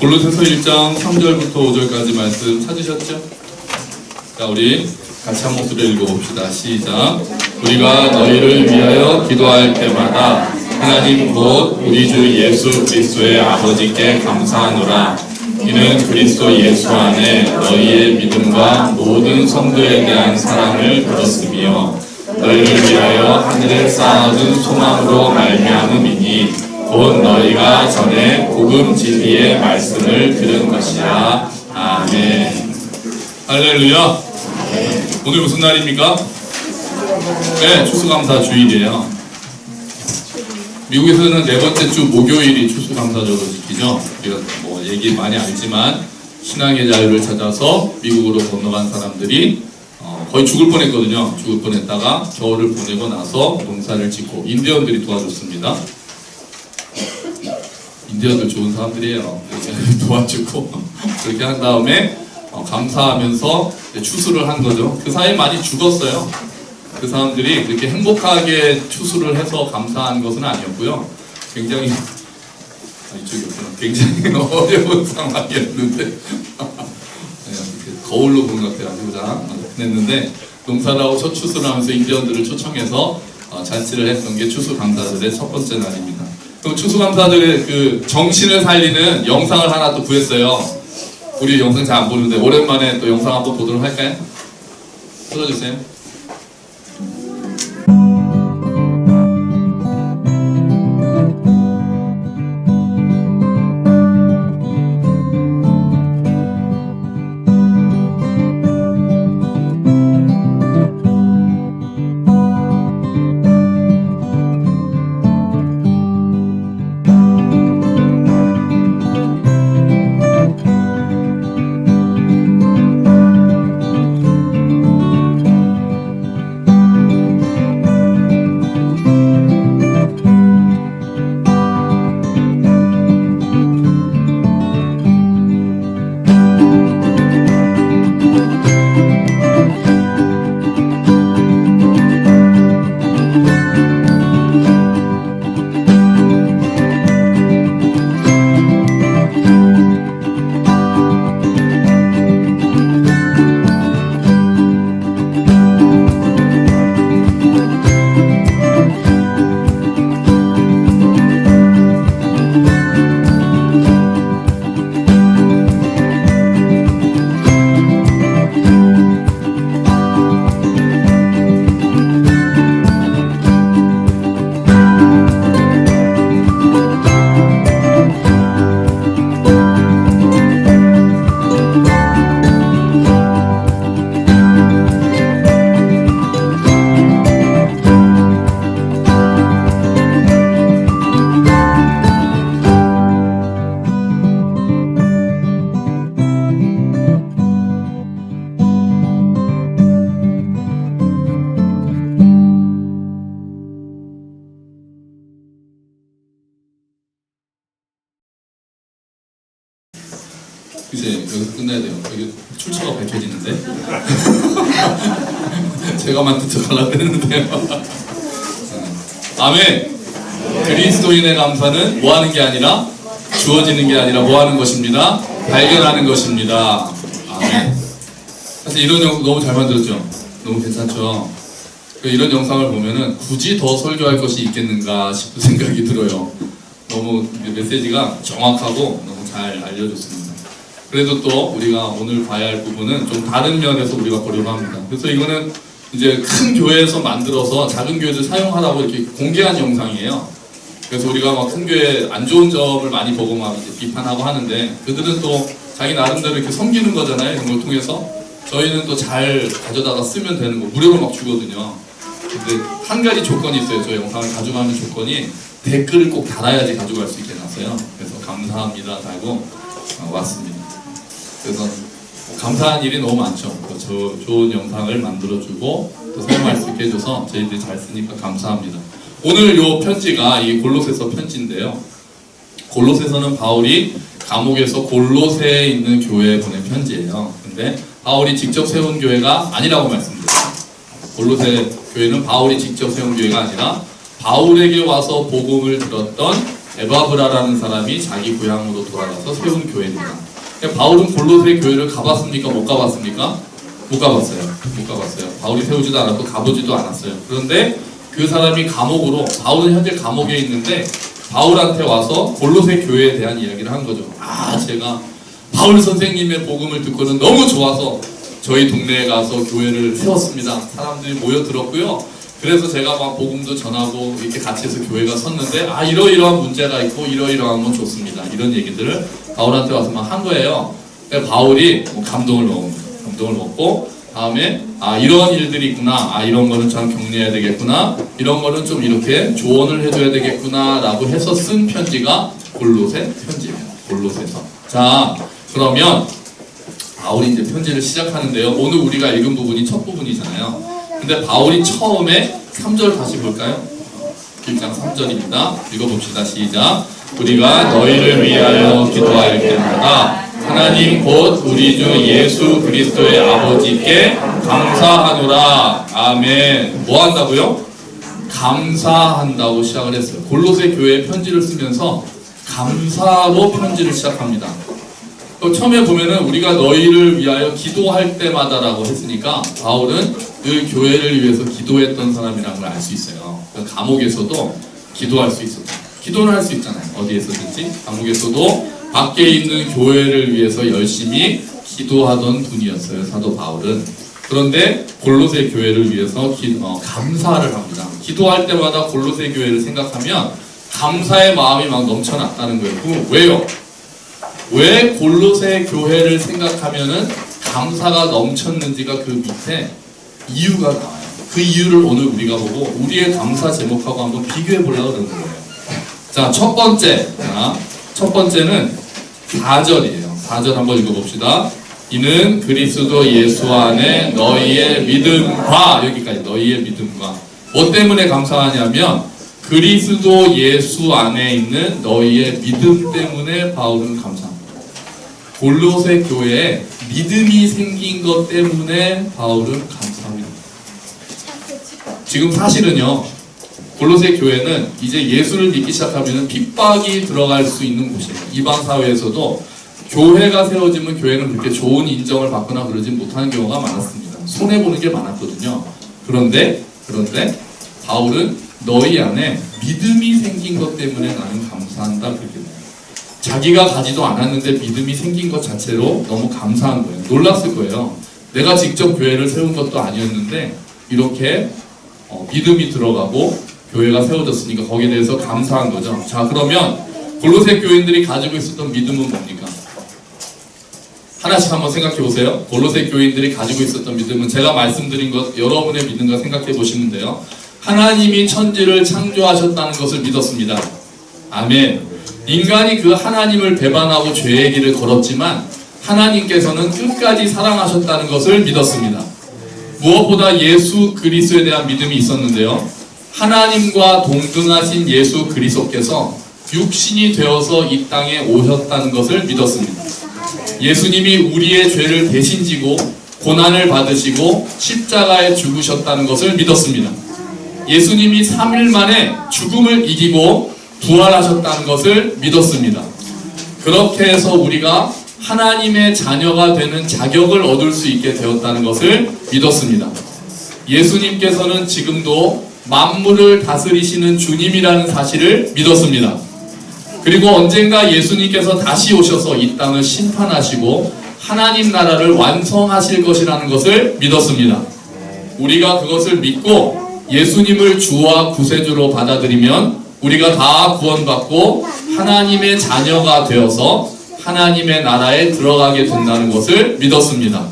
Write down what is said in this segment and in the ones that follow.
골로새서 1장 3절부터 5절까지 말씀 찾으셨죠? 자, 우리 같이 한 목소리로 읽어봅시다. 시작. 우리가 너희를 위하여 기도할 때마다 하나님 곧 우리 주 예수 그리스도의 아버지께 감사하노라. 이는 그리스도 예수 안에 너희의 믿음과 모든 성도에 대한 사랑을 들었으며 너희를 위하여 하늘에 쌓아둔 소망으로 말미암음이니 곧 너희가 전에 복음 진리의 말씀을 들은 것이야. 아멘. 할렐루야. 오늘 무슨 날입니까? 네, 추수감사 주일이에요. 미국에서는 네 번째 주 목요일이 추수감사절로 지키죠. 우리가 뭐 얘기 많이 알지만 신앙의 자유를 찾아서 미국으로 건너간 사람들이 거의 죽을 뻔했거든요. 죽을 뻔했다가 겨울을 보내고 나서 농사를 짓고 인디언들이 도와줬습니다. 인디언들 좋은 사람들이에요. 도와주고 그렇게 한 다음에 감사하면서 추수를 한 거죠. 그 사이에 많이 죽었어요. 그 사람들이 그렇게 행복하게 추수를 해서 감사한 것은 아니었고요. 굉장히 이쪽이었구나. 굉장히 어려운 상황이었는데 거울로 본 것 같아요. 그자 했는데 농사를 하고 첫 추수를 하면서 인디언들을 초청해서 잔치를 했던 게 추수감사절의 첫 번째 날입니다. 그럼 추수감사절의 그 정신을 살리는 영상을 하나 또 구했어요. 우리 영상 잘 안 보는데 오랜만에 또 영상 한번 보도록 할까요? 틀어주세요. 이제 여기서 끝내야 돼요. 여기 출처가 밝혀지는데 제가 만든 척 하려고 했는데요. 아멘. 그리스도인의 감사는 뭐 하는 게 아니라 주어지는 게 아니라 뭐 하는 것입니다. 발견하는 것입니다. 아멘. 사실 이런 영상 너무 잘 만들었죠. 너무 괜찮죠. 이런 영상을 보면은 굳이 더 설교할 것이 있겠는가 싶은 생각이 들어요. 너무 메시지가 정확하고 너무 잘 알려줬습니다. 그래도 또 우리가 오늘 봐야 할 부분은 좀 다른 면에서 우리가 보려고 합니다. 그래서 이거는 이제 큰 교회에서 만들어서 작은 교회들 사용하라고 이렇게 공개한 영상이에요. 그래서 우리가 막 큰 교회 안 좋은 점을 많이 보고 막 이제 비판하고 하는데 그들은 또 자기 나름대로 이렇게 섬기는 거잖아요. 이런 걸 통해서 저희는 또 잘 가져다가 쓰면 되는 거 무료로 막 주거든요. 근데 한 가지 조건이 있어요. 저 영상을 가져가는 조건이 댓글을 꼭 달아야지 가져갈 수 있게 놨어요. 그래서 감사합니다 달고 왔습니다. 그래서 감사한 일이 너무 많죠. 좋은 영상을 만들어주고 또 사용할 수 있게 해줘서 저희들이 잘 쓰니까 감사합니다. 오늘 요 편지가 이 골로새서 편지인데요. 골로새서는 바울이 감옥에서 골로새에 있는 교회에 보낸 편지예요. 근데 바울이 직접 세운 교회가 아니라고 말씀드렸어요. 골로새 교회는 바울이 직접 세운 교회가 아니라 바울에게 와서 복음을 들었던 에바브라라는 사람이 자기 고향으로 돌아가서 세운 교회입니다. 바울은 골로새 교회를 가봤습니까? 못 가봤습니까? 못 가봤어요. 못 가봤어요. 바울이 세우지도 않았고 가보지도 않았어요. 그런데 그 사람이 감옥으로, 바울은 현재 감옥에 있는데 바울한테 와서 골로새 교회에 대한 이야기를 한 거죠. 제가 바울 선생님의 복음을 듣고는 너무 좋아서 저희 동네에 가서 교회를 세웠습니다. 사람들이 모여들었고요. 그래서 제가 막 복음도 전하고 이렇게 같이 해서 교회가 섰는데 이러이러한 문제가 있고 이러이러한 건 좋습니다. 이런 얘기들을 바울한테 와서 막 한 거예요. 바울이 감동을 먹고 다음에 이런 일들이 있구나, 이런 거는 참 격려해야 되겠구나, 이런 거는 좀 이렇게 조언을 해줘야 되겠구나 라고 해서 쓴 편지가 골로새 편지예요. 골로새서. 자, 그러면 바울이 이제 편지를 시작하는데요. 오늘 우리가 읽은 부분이 첫 부분이잖아요. 근데 바울이 처음에 3절 다시 볼까요? 1장 3절입니다. 읽어봅시다. 시작. 우리가 너희를 위하여 기도할 때마다 하나님 곧 우리 주 예수 그리스도의 아버지께 감사하노라. 아멘. 뭐 한다고요? 감사한다고 시작을 했어요. 골로새 교회에 편지를 쓰면서 감사로 편지를 시작합니다. 처음에 보면은 우리가 너희를 위하여 기도할 때마다라고 했으니까 바울은 그 교회를 위해서 기도했던 사람이라는 걸 알 수 있어요. 그러니까 감옥에서도 기도할 수 있었다. 기도는 할 수 있잖아요. 어디에서든지. 감옥에서도 밖에 있는 교회를 위해서 열심히 기도하던 분이었어요. 사도 바울은. 그런데 골로새 교회를 위해서 감사를 합니다. 기도할 때마다 골로새 교회를 생각하면 감사의 마음이 막 넘쳐났다는 거예요. 왜요? 왜 골로새 교회를 생각하면은 감사가 넘쳤는지가 그 밑에 이유가 나와요. 그 이유를 오늘 우리가 보고 우리의 감사 제목하고 한번 비교해 보려고 그러는 거예요. 자, 첫 번째는 4절이에요. 4절 한번 읽어봅시다. 이는 그리스도 예수 안에 너희의 믿음과, 여기까지 너희의 믿음과. 뭐 때문에 감사하냐면 그리스도 예수 안에 있는 너희의 믿음 때문에 바울은 감사합니다. 골로새 교회에 믿음이 생긴 것 때문에 바울은 감사합니다. 지금 사실은요, 골로새 교회는 이제 예수를 믿기 시작하면 핍박이 들어갈 수 있는 곳이에요. 이방 사회에서도 교회가 세워지면 교회는 그렇게 좋은 인정을 받거나 그러지 못하는 경우가 많았습니다. 손해보는 게 많았거든요. 그런데 바울은 너희 안에 믿음이 생긴 것 때문에 나는 감사한다, 그렇게 돼요. 자기가 가지도 않았는데 믿음이 생긴 것 자체로 너무 감사한 거예요. 놀랐을 거예요. 내가 직접 교회를 세운 것도 아니었는데 이렇게 믿음이 들어가고 교회가 세워졌으니까 거기에 대해서 감사한 거죠. 자, 그러면 골로새 교인들이 가지고 있었던 믿음은 뭡니까? 하나씩 한번 생각해 보세요. 골로새 교인들이 가지고 있었던 믿음은 제가 말씀드린 것, 여러분의 믿음과 생각해 보시면 돼요. 하나님이 천지를 창조하셨다는 것을 믿었습니다. 아멘. 인간이 그 하나님을 배반하고 죄의 길을 걸었지만 하나님께서는 끝까지 사랑하셨다는 것을 믿었습니다. 무엇보다 예수 그리스도에 대한 믿음이 있었는데요. 하나님과 동등하신 예수 그리스도께서 육신이 되어서 이 땅에 오셨다는 것을 믿었습니다. 예수님이 우리의 죄를 대신 지고 고난을 받으시고 십자가에 죽으셨다는 것을 믿었습니다. 예수님이 3일 만에 죽음을 이기고 부활하셨다는 것을 믿었습니다. 그렇게 해서 우리가 하나님의 자녀가 되는 자격을 얻을 수 있게 되었다는 것을 믿었습니다. 예수님께서는 지금도 만물을 다스리시는 주님이라는 사실을 믿었습니다. 그리고 언젠가 예수님께서 다시 오셔서 이 땅을 심판하시고 하나님 나라를 완성하실 것이라는 것을 믿었습니다. 우리가 그것을 믿고 예수님을 주와 구세주로 받아들이면 우리가 다 구원받고 하나님의 자녀가 되어서 하나님의 나라에 들어가게 된다는 것을 믿었습니다.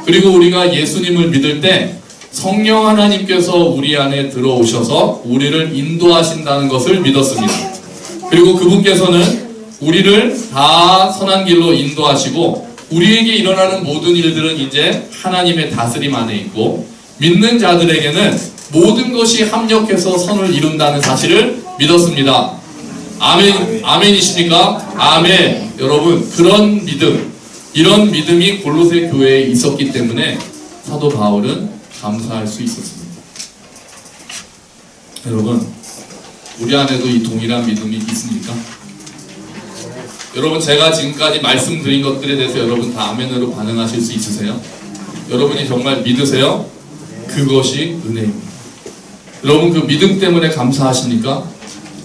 그리고 우리가 예수님을 믿을 때 성령 하나님께서 우리 안에 들어오셔서 우리를 인도하신다는 것을 믿었습니다. 그리고 그분께서는 우리를 다 선한 길로 인도하시고 우리에게 일어나는 모든 일들은 이제 하나님의 다스림 안에 있고 믿는 자들에게는 모든 것이 합력해서 선을 이룬다는 사실을 믿었습니다. 아멘, 아멘이십니까? 아멘. 여러분, 그런 믿음, 이런 믿음이 골로새 교회에 있었기 때문에 사도 바울은 감사할 수 있었습니다. 여러분, 우리 안에도 이 동일한 믿음이 있습니까? 여러분, 제가 지금까지 말씀드린 것들에 대해서 여러분 다 아멘으로 반응하실 수 있으세요? 여러분이 정말 믿으세요? 그것이 은혜입니다. 여러분, 그 믿음 때문에 감사하십니까?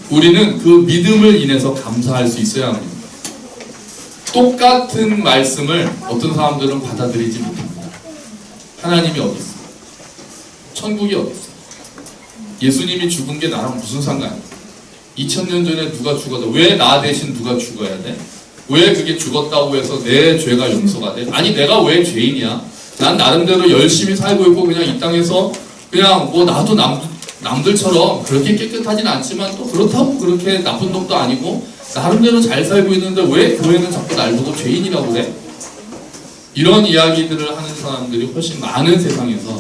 우리는 그 믿음을 인해서 감사할 수 있어야 합니다. 똑같은 말씀을 어떤 사람들은 받아들이지 못합니다. 하나님이 어디 있어? 천국이 어디 있어? 예수님이 죽은 게 나랑 무슨 상관이야? 2000년 전에 누가 죽어도 왜 나 대신 누가 죽어야 돼? 왜 그게 죽었다고 해서 내 죄가 용서가 돼? 아니, 내가 왜 죄인이야? 난 나름대로 열심히 살고 있고 그냥 이 땅에서 그냥 뭐 나도 남들처럼 그렇게 깨끗하진 않지만 또 그렇다고 그렇게 나쁜 놈도 아니고 나름대로 잘 살고 있는데 왜 교회는 자꾸 날 보고 죄인이라고 그래? 이런 이야기들을 하는 사람들이 훨씬 많은 세상에서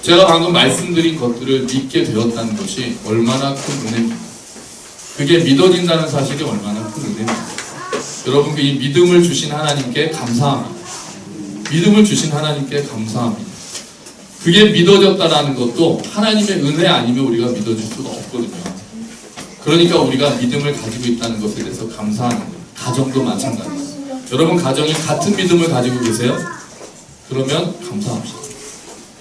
제가 방금 말씀드린 것들을 믿게 되었다는 것이 얼마나 큰 은혜입니다. 그게 믿어진다는 사실이 얼마나 큰 은혜입니다. 여러분, 이 믿음을 주신 하나님께 감사합니다. 믿음을 주신 하나님께 감사합니다. 그게 믿어졌다라는 것도 하나님의 은혜 아니면 우리가 믿어줄 수가 없거든요. 그러니까 우리가 믿음을 가지고 있다는 것에 대해서 감사하는 거예요. 가정도 마찬가지입니다. 여러분, 가정이 같은 믿음을 가지고 계세요? 그러면 감사합시다.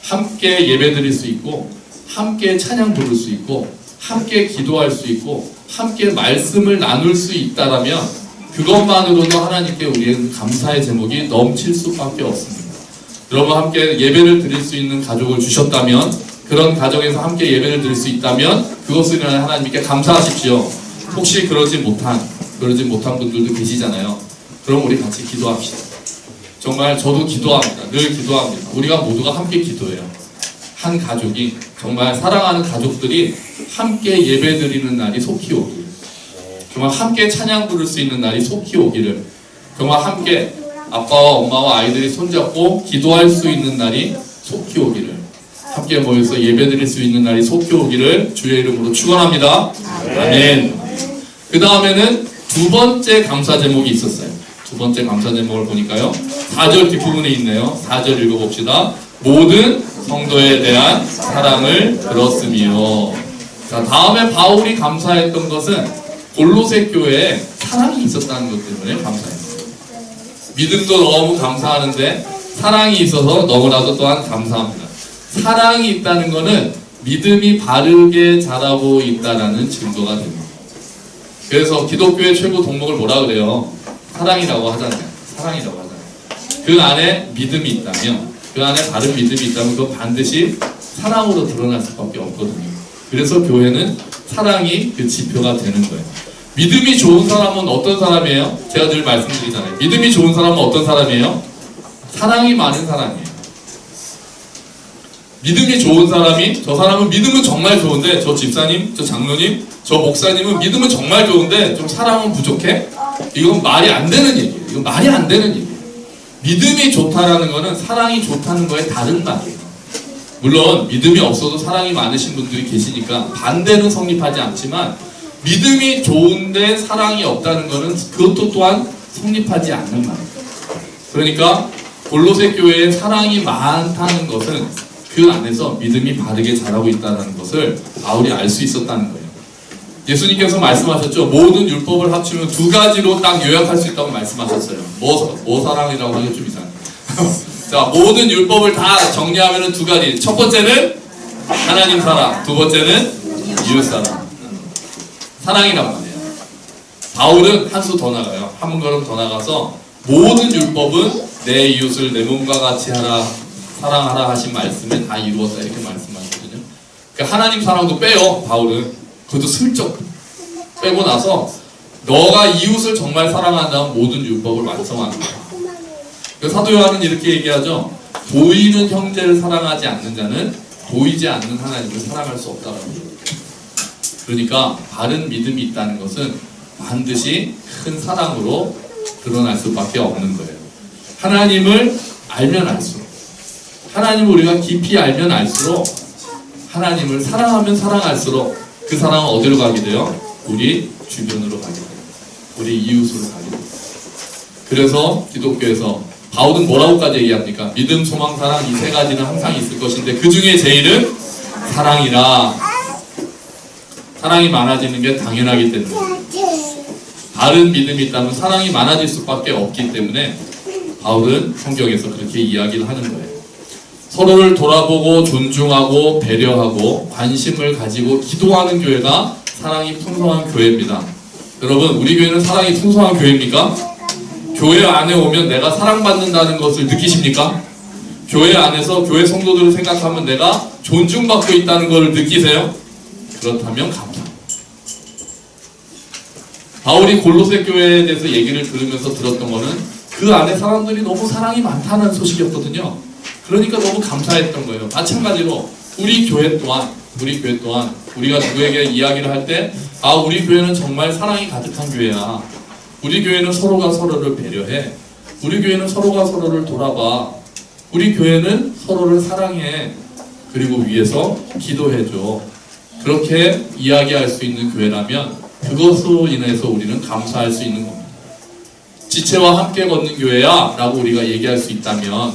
함께 예배드릴 수 있고 함께 찬양 부를 수 있고 함께 기도할 수 있고 함께 말씀을 나눌 수 있다라면 그것만으로도 하나님께 우리의 감사의 제목이 넘칠 수밖에 없습니다. 여러분, 함께 예배를 드릴 수 있는 가족을 주셨다면, 그런 가정에서 함께 예배를 드릴 수 있다면 그것을 위해 하나님께 감사하십시오. 혹시 그러지 못한 분들도 계시잖아요. 그럼 우리 같이 기도합시다. 정말 저도 기도합니다. 늘 기도합니다. 우리가 모두가 함께 기도해요. 한 가족이, 정말 사랑하는 가족들이 함께 예배드리는 날이 속히 오기를, 정말 함께 찬양 부를 수 있는 날이 속히 오기를, 정말 함께 아빠와 엄마와 아이들이 손잡고 기도할 수 있는 날이 속히 오기를, 함께 모여서 예배드릴 수 있는 날이 속히 오기를 주의 이름으로 축원합니다. 아멘. 그 다음에는 두 번째 감사 제목이 있었어요. 두 번째 감사 제목을 보니까요, 4절 뒷부분에 있네요. 4절 읽어봅시다. 모든 성도에 대한 사랑을 들었으며. 자, 다음에 바울이 감사했던 것은 골로새 교회에 사랑이 있었다는 것 때문에 감사했어요. 믿음도 너무 감사하는데 사랑이 있어서 너무나도 또한 감사합니다. 사랑이 있다는 것은 믿음이 바르게 자라고 있다는 증거가 됩니다. 그래서 기독교의 최고 덕목을 뭐라 그래요? 사랑이라고 하잖아요. 사랑이라고 하잖아요. 그 안에 믿음이 있다면, 그 안에 바른 믿음이 있다면 그건 반드시 사랑으로 드러날 수밖에 없거든요. 그래서 교회는 사랑이 그 지표가 되는 거예요. 믿음이 좋은 사람은 어떤 사람이에요? 제가 늘 말씀드리잖아요. 믿음이 좋은 사람은 어떤 사람이에요? 사랑이 많은 사람이에요. 믿음이 좋은 사람이, 저 사람은 믿음은 정말 좋은데, 저 집사님, 저 장로님, 저 목사님은 믿음은 정말 좋은데 좀 사랑은 부족해? 이건 말이 안 되는 얘기예요. 이건 말이 안 되는 얘기예요. 믿음이 좋다라는 거는 사랑이 좋다는 거에 다른 말이에요. 물론 믿음이 없어도 사랑이 많으신 분들이 계시니까 반대는 성립하지 않지만, 믿음이 좋은데 사랑이 없다는 거는 그것도 또한 성립하지 않는 말이에요. 그러니까 골로새 교회에 사랑이 많다는 것은 그 안에서 믿음이 바르게 자라고 있다는 것을 바울이 알 수 있었다는 거예요. 예수님께서 말씀하셨죠. 모든 율법을 합치면 두 가지로 딱 요약할 수 있다고 말씀하셨어요. 뭐 사랑이라고 하기 좀 이상해. 자, 모든 율법을 다 정리하면 두 가지. 첫 번째는 하나님 사랑, 두 번째는 이웃 사랑. 사랑이란 말이에요. 바울은 한 수 더 나가요. 한 걸음 더 나가서 모든 율법은 내 이웃을 내 몸과 같이 하라, 사랑하라 하신 말씀에 다 이루었다, 이렇게 말씀하시거든요. 그러니까 하나님 사랑도 빼요, 바울은. 그것도 슬쩍 빼고 나서 너가 이웃을 정말 사랑한다면 모든 율법을 완성하는 거야. 사도 요한은 이렇게 얘기하죠. 보이는 형제를 사랑하지 않는 자는 보이지 않는 하나님을 사랑할 수 없다라고 얘기해요. 그러니까 바른 믿음이 있다는 것은 반드시 큰 사랑으로 드러날 수밖에 없는 거예요. 하나님을 알면 알수록, 하나님을 우리가 깊이 알면 알수록, 하나님을 사랑하면 사랑할수록 그 사랑은 어디로 가게 돼요? 우리 주변으로 가게 돼요. 우리 이웃으로 가게 돼요. 그래서 기독교에서 바울은 뭐라고까지 얘기합니까? 믿음, 소망, 사랑, 이 세 가지는 항상 있을 것인데 그 중에 제일은 사랑이라. 사랑이 많아지는 게 당연하기 때문에, 다른 믿음이 있다면 사랑이 많아질 수밖에 없기 때문에 바울은 성경에서 그렇게 이야기를 하는 거예요. 서로를 돌아보고 존중하고 배려하고 관심을 가지고 기도하는 교회가 사랑이 풍성한 교회입니다. 여러분, 우리 교회는 사랑이 풍성한 교회입니까? 교회 안에 오면 내가 사랑받는다는 것을 느끼십니까? 교회 안에서 교회 성도들을 생각하면 내가 존중받고 있다는 것을 느끼세요? 그렇다면 감사합니다. 바울이 골로새 교회에 대해서 얘기를 들으면서 들었던 거는 그 안에 사람들이 너무 사랑이 많다는 소식이었거든요. 그러니까 너무 감사했던 거예요. 마찬가지로 우리 교회 또한 우리가 누구에게 이야기를 할 때 우리 교회는 정말 사랑이 가득한 교회야. 우리 교회는 서로가 서로를 배려해. 우리 교회는 서로가 서로를 돌아봐. 우리 교회는 서로를 사랑해. 그리고 위해서 기도해줘. 그렇게 이야기할 수 있는 교회라면 그것으로 인해서 우리는 감사할 수 있는 겁니다. 지체와 함께 걷는 교회야 라고 우리가 얘기할 수 있다면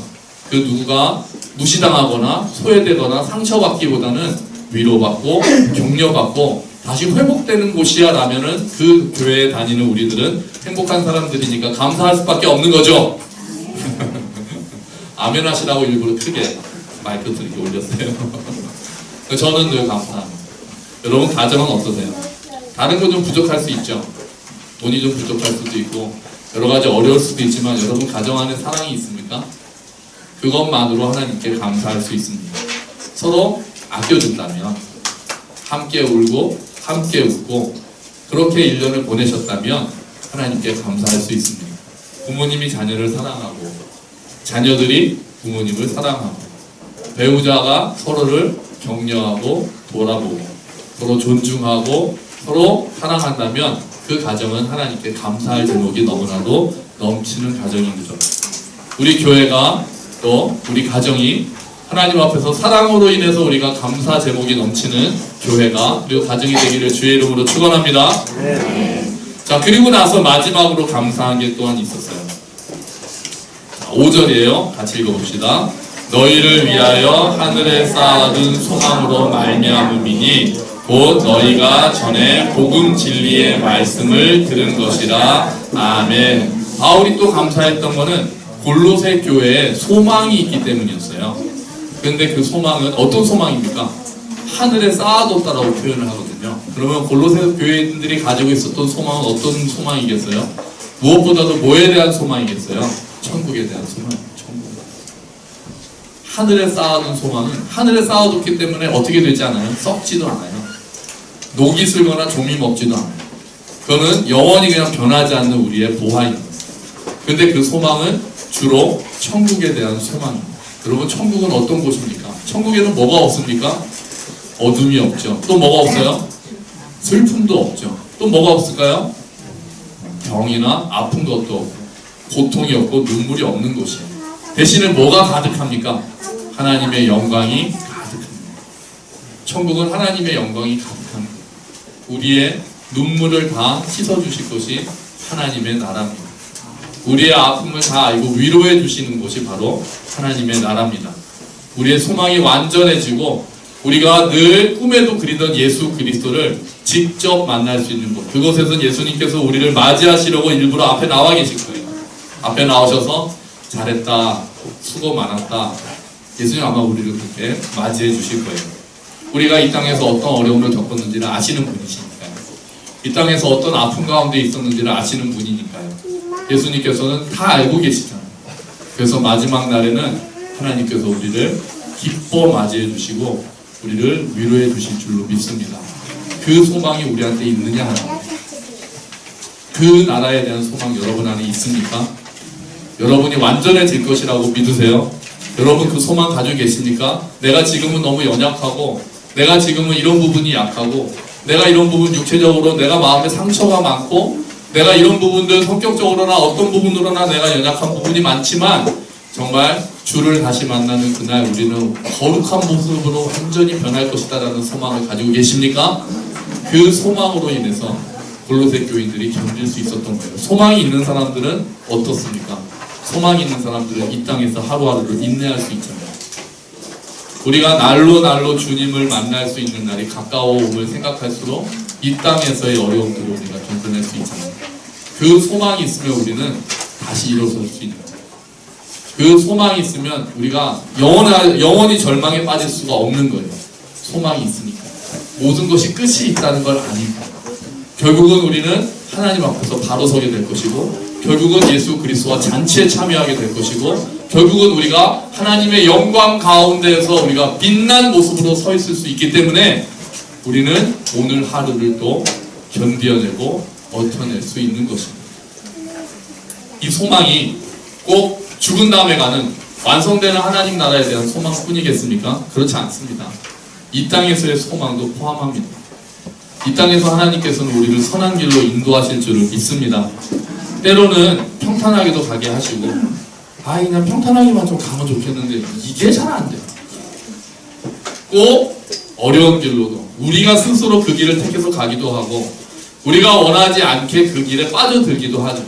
그 누구가 무시당하거나 소외되거나 상처받기보다는 위로받고 격려받고 다시 회복되는 곳이야 라면은 그 교회에 다니는 우리들은 행복한 사람들이니까 감사할 수밖에 없는 거죠. 아멘 하시라고 일부러 크게 마이크를 이렇게 올렸어요. 저는 늘 감사합니다. 여러분 가정은 어떠세요? 다른 건 좀 부족할 수 있죠. 돈이 좀 부족할 수도 있고 여러 가지 어려울 수도 있지만 여러분 가정 안에 사랑이 있습니까? 그것만으로 하나님께 감사할 수 있습니다. 서로 아껴준다면, 함께 울고 함께 웃고 그렇게 1년을 보내셨다면 하나님께 감사할 수 있습니다. 부모님이 자녀를 사랑하고 자녀들이 부모님을 사랑하고 배우자가 서로를 격려하고 돌아보고 서로 존중하고 서로 사랑한다면 그 가정은 하나님께 감사할 제목이 너무나도 넘치는 가정인 거죠. 우리 교회가 또 우리 가정이 하나님 앞에서 사랑으로 인해서 우리가 감사 제목이 넘치는 교회가 그리고 가정이 되기를 주의 이름으로 축원합니다. 자, 그리고 나서 마지막으로 감사한 게 또한 있었어요. 5절이에요. 같이 읽어봅시다. 너희를 위하여 하늘에 쌓아둔 소망으로 말미암음이니 곧 너희가 전에 복음 진리의 말씀을 들은 것이라. 아멘. 바울이 또 감사했던 거는 골로새 교회에 소망이 있기 때문이었어요. 그런데 그 소망은 어떤 소망입니까? 하늘에 쌓아뒀다라고 표현을 하거든요. 그러면 골로새 교회인들이 가지고 있었던 소망은 어떤 소망이겠어요? 무엇보다도 뭐에 대한 소망이겠어요? 천국에 대한 소망. 천국. 하늘에 쌓아둔 소망은 하늘에 쌓아뒀기 때문에 어떻게 되지 않아요? 썩지도 않아요. 녹이 슬거나 좀이 먹지도 않아요. 그거는 영원히 그냥 변하지 않는 우리의 보화입니다. 근데 그 소망은 주로 천국에 대한 소망입니다. 여러분, 천국은 어떤 곳입니까? 천국에는 뭐가 없습니까? 어둠이 없죠. 또 뭐가 없어요? 슬픔도 없죠. 또 뭐가 없을까요? 병이나 아픈 것도 없고 고통이 없고 눈물이 없는 곳이에요. 대신에 뭐가 가득합니까? 하나님의 영광이 가득합니다. 천국은 하나님의 영광이 가득합니다. 우리의 눈물을 다 씻어주실 것이 하나님의 나라입니다. 우리의 아픔을 다 알고 위로해 주시는 곳이 바로 하나님의 나라입니다. 우리의 소망이 완전해지고 우리가 늘 꿈에도 그리던 예수 그리스도를 직접 만날 수 있는 곳, 그곳에서 예수님께서 우리를 맞이하시려고 일부러 앞에 나와 계실 거예요. 앞에 나오셔서 잘했다, 수고 많았다. 예수님 아마 우리를 그렇게 맞이해 주실 거예요. 우리가 이 땅에서 어떤 어려움을 겪었는지를 아시는 분이시니까요. 이 땅에서 어떤 아픔 가운데 있었는지를 아시는 분이니까요. 예수님께서는 다 알고 계시잖아요. 그래서 마지막 날에는 하나님께서 우리를 기뻐 맞이해 주시고 우리를 위로해 주실 줄로 믿습니다. 그 소망이 우리한테 있느냐 하는, 그 나라에 대한 소망 여러분 안에 있습니까? 여러분이 완전해질 것이라고 믿으세요? 여러분 그 소망 가지고 계십니까? 내가 지금은 너무 연약하고 내가 지금은 이런 부분이 약하고 내가 이런 부분 육체적으로 내가 마음에 상처가 많고 내가 이런 부분들 성격적으로나 어떤 부분으로나 내가 연약한 부분이 많지만 정말 주를 다시 만나는 그날 우리는 거룩한 모습으로 완전히 변할 것이다 라는 소망을 가지고 계십니까? 그 소망으로 인해서 골로새 교인들이 견딜 수 있었던 거예요. 소망이 있는 사람들은 어떻습니까? 소망이 있는 사람들은 이 땅에서 하루하루를 인내할 수 있잖아요. 우리가 날로 주님을 만날 수 있는 날이 가까워옴을 생각할수록 이 땅에서의 어려움들을 우리가 견뎌낼 수 있잖아요. 그 소망이 있으면 우리는 다시 일어설 수 있는 거예요. 그 소망이 있으면 우리가 영원히 절망에 빠질 수가 없는 거예요. 소망이 있으니까. 모든 것이 끝이 있다는 걸 아니까. 결국은 우리는 하나님 앞에서 바로 서게 될 것이고, 결국은 예수 그리스도와 잔치에 참여하게 될 것이고, 결국은 우리가 하나님의 영광 가운데에서 우리가 빛난 모습으로 서 있을 수 있기 때문에 우리는 오늘 하루를 또 견뎌내고 버텨낼 수 있는 것입니다. 이 소망이 꼭 죽은 다음에 가는 완성되는 하나님 나라에 대한 소망뿐이겠습니까? 그렇지 않습니다. 이 땅에서의 소망도 포함합니다. 이 땅에서 하나님께서는 우리를 선한 길로 인도하실 줄을 믿습니다. 때로는 평탄하게도 가게 하시고, 그냥 평탄하게만 좀 가면 좋겠는데 이게 잘 안 돼요. 꼭 어려운 길로도 우리가 스스로 그 길을 택해서 가기도 하고, 우리가 원하지 않게 그 길에 빠져들기도 하죠.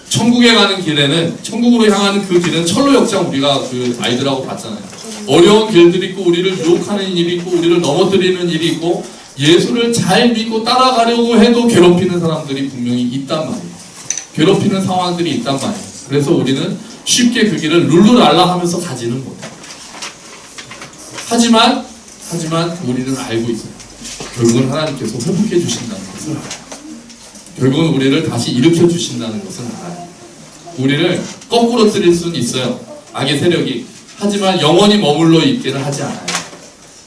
천국에 가는 길에는, 천국으로 향하는 그 길은 철로 역장 우리가 그 아이들하고 봤잖아요. 어려운 길들이 있고, 우리를 유혹하는 일이 있고, 우리를 넘어뜨리는 일이 있고, 예수를 잘 믿고 따라가려고 해도 괴롭히는 사람들이 분명히 있단 말이에요. 괴롭히는 상황들이 있단 말이에요. 그래서 우리는 쉽게 그 길을 룰루랄라 하면서 가지는 못해요. 하지만 우리는 알고 있어요. 결국은 하나님께서 회복해 주신다는 것을 알아요. 결국은 우리를 다시 일으켜 주신다는 것을 알아요. 우리를 거꾸로 뜨릴 수는 있어요. 악의 세력이. 하지만 영원히 머물러 있기는 하지 않아요.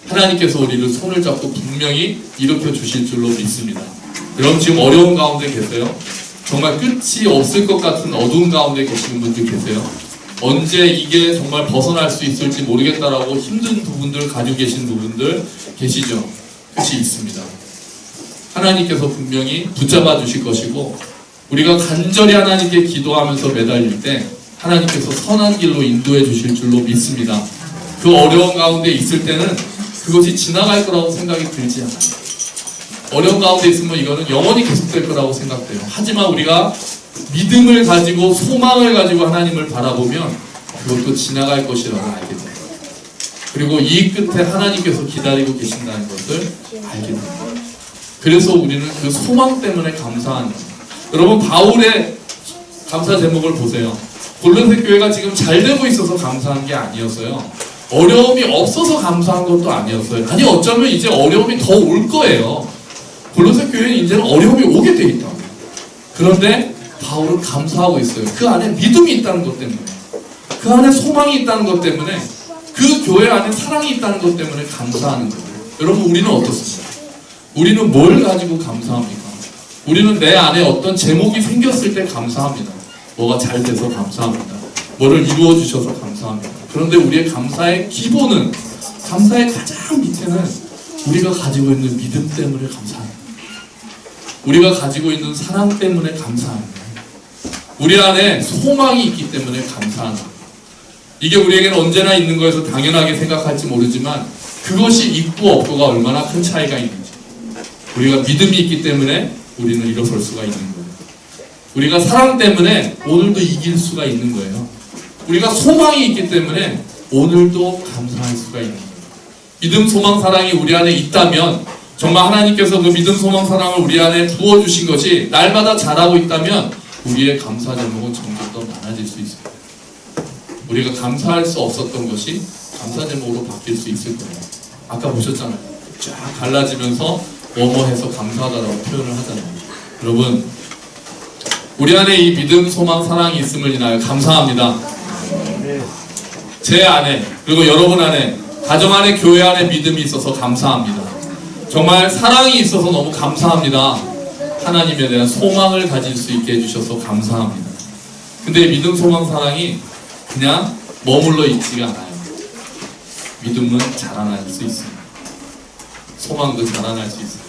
하나님께서 우리를 손을 잡고 분명히 일으켜 주실 줄로 믿습니다. 여러분 지금 어려운 가운데 계세요? 정말 끝이 없을 것 같은 어두운 가운데 계시는 분들 계세요? 언제 이게 정말 벗어날 수 있을지 모르겠다라고 힘든 부분들 가지고 계신 부분들 계시죠? 끝이 있습니다. 하나님께서 분명히 붙잡아 주실 것이고, 우리가 간절히 하나님께 기도하면서 매달릴 때 하나님께서 선한 길로 인도해 주실 줄로 믿습니다. 그 어려운 가운데 있을 때는 그것이 지나갈 거라고 생각이 들지 않아요. 어려운 가운데 있으면 이거는 영원히 계속될 거라고 생각돼요. 하지만 우리가 믿음을 가지고 소망을 가지고 하나님을 바라보면 그것도 지나갈 것이라고 알게 돼요. 그리고 이 끝에 하나님께서 기다리고 계신다는 것을 알게 됩니다. 그래서 우리는 그 소망 때문에 감사하는 거예요. 여러분 바울의 감사 제목을 보세요. 골로새 교회가 지금 잘 되고 있어서 감사한 게 아니었어요. 어려움이 없어서 감사한 것도 아니었어요. 아니 어쩌면 이제 어려움이 더 올 거예요. 골로새 교회는 이제는 어려움이 오게 돼 있다. 그런데 바울은 감사하고 있어요. 그 안에 믿음이 있다는 것 때문에, 그 안에 소망이 있다는 것 때문에, 그 교회 안에 사랑이 있다는 것 때문에 감사하는 거예요. 여러분 우리는 어떻습니까? 우리는 뭘 가지고 감사합니까? 우리는 내 안에 어떤 제목이 생겼을 때 감사합니다. 뭐가 잘 돼서 감사합니다. 뭐를 이루어 주셔서 감사합니다. 그런데 우리의 감사의 기본은, 감사의 가장 밑에는 우리가 가지고 있는 믿음 때문에 감사합니다. 우리가 가지고 있는 사랑 때문에 감사합니다. 우리 안에 소망이 있기 때문에 감사합니다. 이게 우리에게는 언제나 있는 거에서 당연하게 생각할지 모르지만 그것이 있고 없고가 얼마나 큰 차이가 있는지, 우리가 믿음이 있기 때문에 우리는 일어설 수가 있는 거예요. 우리가 사랑 때문에 오늘도 이길 수가 있는 거예요. 우리가 소망이 있기 때문에 오늘도 감사할 수가 있는 거예요. 믿음, 소망, 사랑이 우리 안에 있다면, 정말 하나님께서 그 믿음, 소망, 사랑을 우리 안에 부어주신 것이 날마다 자라고 있다면 우리의 감사 제목은 점점 더 많아질 수 있어요. 우리가 감사할 수 없었던 것이 감사 제목으로 바뀔 수 있을 거예요. 아까 보셨잖아요. 쫙 갈라지면서 뭐뭐해서 감사하다라고 표현을 하잖아요. 여러분 우리 안에 이 믿음, 소망, 사랑이 있음을 인하여 감사합니다. 제 안에, 그리고 여러분 안에, 가정 안에, 교회 안에 믿음이 있어서 감사합니다. 정말 사랑이 있어서 너무 감사합니다. 하나님에 대한 소망을 가질 수 있게 해주셔서 감사합니다. 근데 믿음, 소망, 사랑이 그냥 머물러 있지가 않아요. 믿음은 자라날 수 있습니다. 소망도 자라날 수 있어요.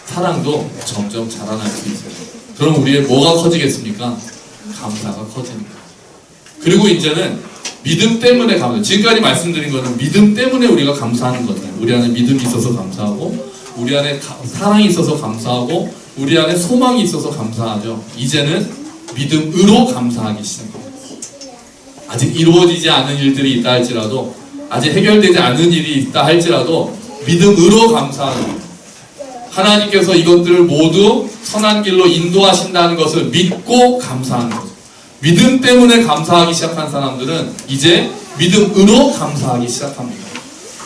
사랑도 점점 자라날 수 있어요. 그럼 우리의 뭐가 커지겠습니까? 감사가 커집니다. 그리고 이제는 믿음 때문에 감사. 지금까지 말씀드린 거는 믿음 때문에 우리가 감사하는 거잖아요. 우리 안에 믿음이 있어서 감사하고, 우리 안에 사랑이 있어서 감사하고, 우리 안에 소망이 있어서 감사하죠. 이제는 믿음으로 감사하기 시작해요. 아직 이루어지지 않은 일들이 있다 할지라도, 아직 해결되지 않은 일이 있다 할지라도 믿음으로 감사하는 거예요. 하나님께서 이것들을 모두 선한 길로 인도하신다는 것을 믿고 감사하는 거죠. 믿음 때문에 감사하기 시작한 사람들은 이제 믿음으로 감사하기 시작합니다.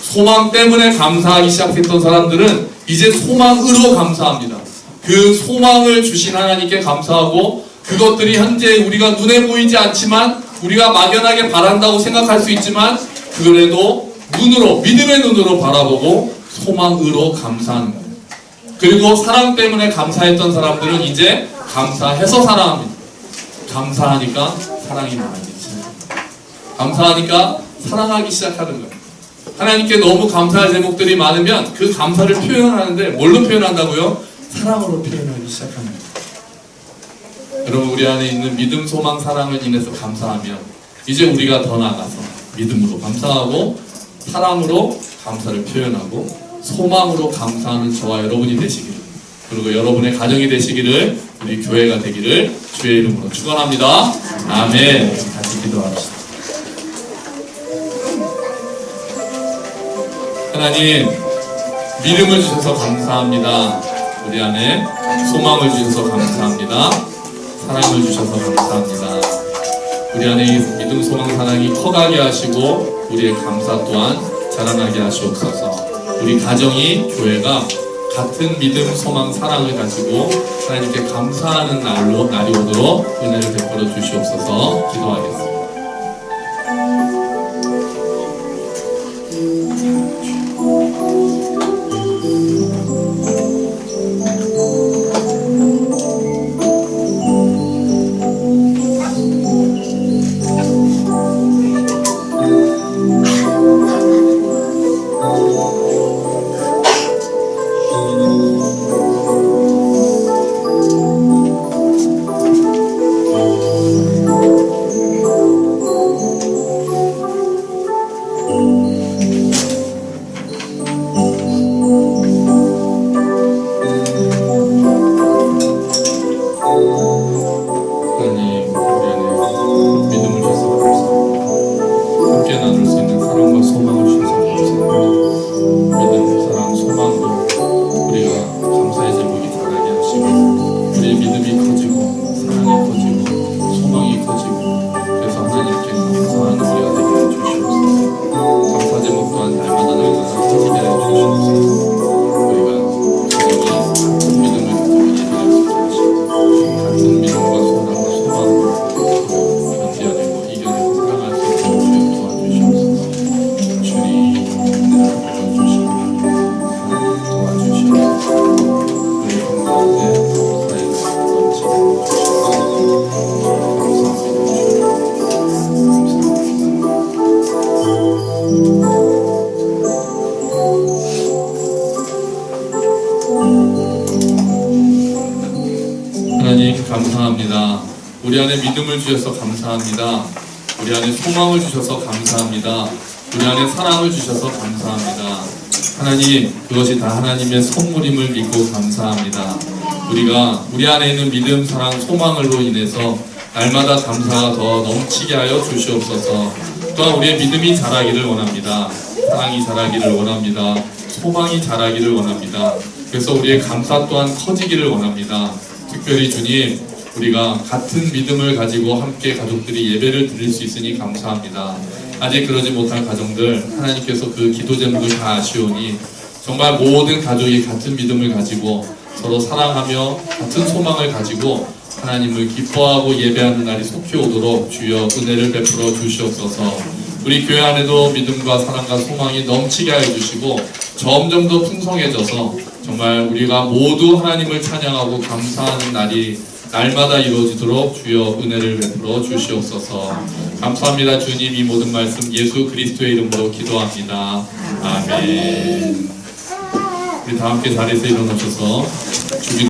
소망 때문에 감사하기 시작했던 사람들은 이제 소망으로 감사합니다. 그 소망을 주신 하나님께 감사하고, 그것들이 현재 우리가 눈에 보이지 않지만 우리가 막연하게 바란다고 생각할 수 있지만 그래도 눈으로, 믿음의 눈으로 바라보고 소망으로 감사하는 거예요. 그리고 사랑 때문에 감사했던 사람들은 이제 감사해서 사랑합니다. 감사하니까 사랑이 많아지죠. 감사하니까 사랑하기 시작하는 거예요. 하나님께 너무 감사할 제목들이 많으면 그 감사를 표현하는데 뭘로 표현한다고요? 사랑으로 표현하기 시작합니다. 여러분, 우리 안에 있는 믿음, 소망, 사랑을 인해서 감사하면 이제 우리가 더 나아가서 믿음으로 감사하고, 사랑으로 감사를 표현하고, 소망으로 감사하는 저와 여러분이 되시기를, 그리고 여러분의 가정이 되시기를, 우리 교회가 되기를 주의 이름으로 축원합니다. 아멘. 같이 기도합시다. 하나님, 믿음을 주셔서 감사합니다. 우리 안에 소망을 주셔서 감사합니다. 사랑을 주셔서 감사합니다. 우리 안에 믿음, 소망, 사랑이 커가게 하시고 우리의 감사 또한 자라나게 하시옵소서. 우리 가정이, 교회가 같은 믿음, 소망, 사랑을 가지고 하나님께 감사하는 날이 오도록 은혜를 베풀어 주시옵소서. 기도하겠습니다. 하나님 감사합니다. 우리 안에 믿음을 주셔서 감사합니다. 우리 안에 소망을 주셔서 감사합니다. 우리 안에 사랑을 주셔서 감사합니다. 하나님, 그것이 다 하나님의 선물임을 믿고 감사합니다. 우리가 우리 안에 있는 믿음, 사랑, 소망으로 인해서 날마다 감사가 더 넘치게 하여 주시옵소서. 또한 우리의 믿음이 자라기를 원합니다. 사랑이 자라기를 원합니다. 소망이 자라기를 원합니다. 그래서 우리의 감사 또한 커지기를 원합니다. 특별히 주님, 우리가 같은 믿음을 가지고 함께 가족들이 예배를 드릴 수 있으니 감사합니다. 아직 그러지 못한 가정들, 하나님께서 그 기도 제목을 다 아시오니 정말 모든 가족이 같은 믿음을 가지고 서로 사랑하며 같은 소망을 가지고 하나님을 기뻐하고 예배하는 날이 속히 오도록 주여 은혜를 베풀어 주시옵소서. 우리 교회 안에도 믿음과 사랑과 소망이 넘치게 하여 주시고 점점 더 풍성해져서 정말 우리가 모두 하나님을 찬양하고 감사하는 날이 날마다 이루어지도록 주여 은혜를 베풀어 주시옵소서. 감사합니다. 주님, 이 모든 말씀 예수 그리스도의 이름으로 기도합니다. 아멘. 우리 다 함께 자리에서 일어나셔서 주기